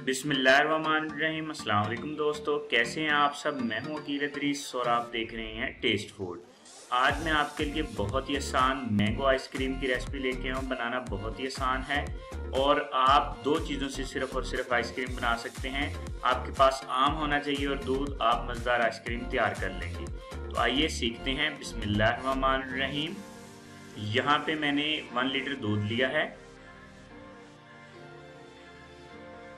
बिस्मिल्लाहिर्रहमानिर्रहीम। अस्सलाम वालेकुम दोस्तों, कैसे हैं आप सब। मैं हूं अकील इदरीस और आप देख रहे हैं टेस्ट फूड। आज मैं आपके लिए बहुत ही आसान मैंगो आइसक्रीम की रेसिपी लेके आया हूं। बनाना बहुत ही आसान है और आप दो चीज़ों से सिर्फ और सिर्फ आइसक्रीम बना सकते हैं। आपके पास आम होना चाहिए और दूध, आप मज़ेदार आइसक्रीम तैयार कर लेंगे। तो आइए सीखते हैं। बिस्मिल्लाहिर्रहमानिर्रहीम। यहाँ पे मैंने 1 लीटर दूध लिया है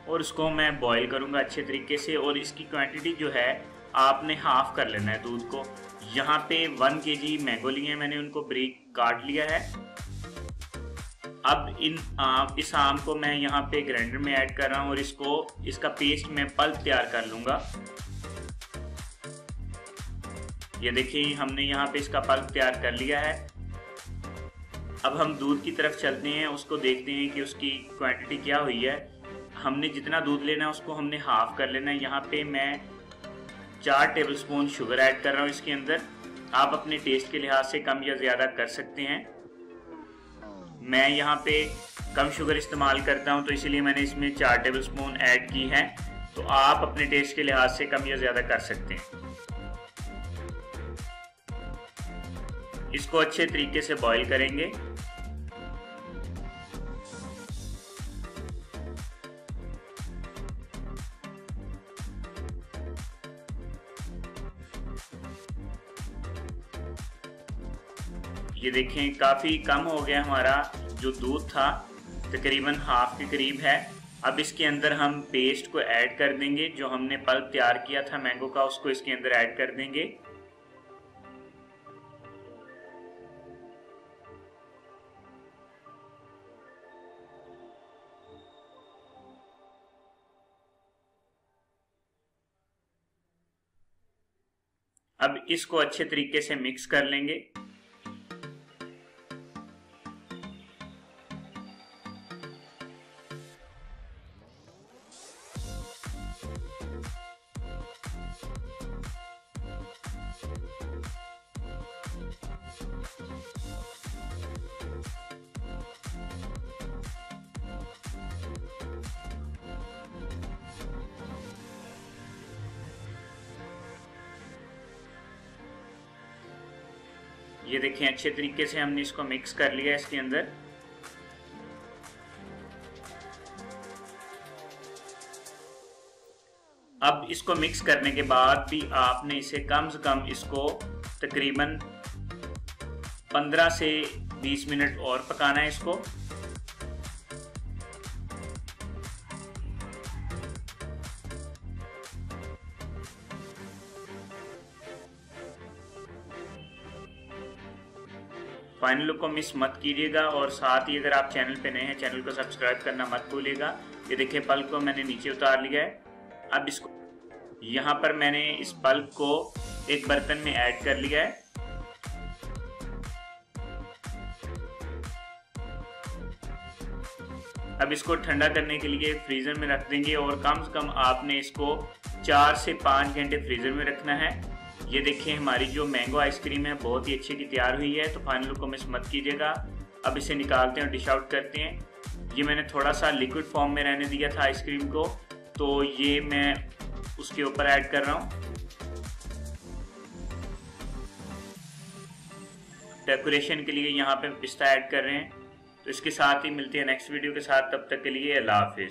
और उसको मैं बॉईल करूंगा अच्छे तरीके से। और इसकी क्वांटिटी जो है आपने हाफ कर लेना है दूध को। यहाँ पे 1 केजी मैंगो लिए हैं मैंने, उनको ब्रीक काट लिया है। अब इस आम को मैं यहाँ पे ग्राइंडर में ऐड कर रहा हूँ और इसका पेस्ट मैं पल्प तैयार कर लूंगा। ये देखिए, हमने यहाँ पे इसका पल्प तैयार कर लिया है। अब हम दूध की तरफ चलते हैं, उसको देखते हैं कि उसकी क्वांटिटी क्या हुई है। हमने जितना दूध लेना है उसको हमने हाफ कर लेना है। यहाँ पे मैं 4 टेबलस्पून शुगर ऐड कर रहा हूँ इसके अंदर। आप अपने टेस्ट के लिहाज से कम या ज़्यादा कर सकते हैं। मैं यहाँ पे कम शुगर इस्तेमाल करता हूँ तो इसीलिए मैंने इसमें 4 टेबलस्पून ऐड की है। तो आप अपने टेस्ट के लिहाज से कम या ज़्यादा कर सकते हैं। इसको अच्छे तरीके से बॉईल करेंगे। ये देखें, काफ़ी कम हो गया हमारा जो दूध था, तकरीबन हाफ के करीब है। अब इसके अंदर हम पेस्ट को ऐड कर देंगे। जो हमने पल्प तैयार किया था मैंगो का, उसको इसके अंदर ऐड कर देंगे। अब इसको अच्छे तरीके से मिक्स कर लेंगे। ये देखें, अच्छे तरीके से हमने इसको मिक्स कर लिया इसके अंदर। अब इसको मिक्स करने के बाद भी आपने इसे कम से कम इसको तकरीबन 15 से 20 मिनट और पकाना है इसको। फाइनल लुक को मिस मत कीजिएगा और साथ ही अगर आप चैनल पे नए हैं, चैनल को सब्सक्राइब करना मत भूलिएगा। ये देखिए, पल्प को मैंने नीचे उतार लिया है। अब इसको यहाँ पर मैंने इस पल्प को एक बर्तन में ऐड कर लिया है। अब इसको ठंडा करने के लिए फ्रीजर में रख देंगे और कम से कम आपने इसको 4 से 5 घंटे फ्रीजर में रखना है। ये देखिए, हमारी जो मैंगो आइसक्रीम है बहुत ही अच्छी की तैयार हुई है। तो फाइनल को मिस मत कीजिएगा। अब इसे निकालते हैं और डिश आउट करते हैं। ये मैंने थोड़ा सा लिक्विड फॉर्म में रहने दिया था आइसक्रीम को, तो ये मैं उसके ऊपर ऐड कर रहा हूँ। डेकोरेशन के लिए यहाँ पे पिस्ता ऐड कर रहे हैं। तो इसके साथ ही मिलते हैं नेक्स्ट वीडियो के साथ। तब तक के लिए अल्लाह हाफिज।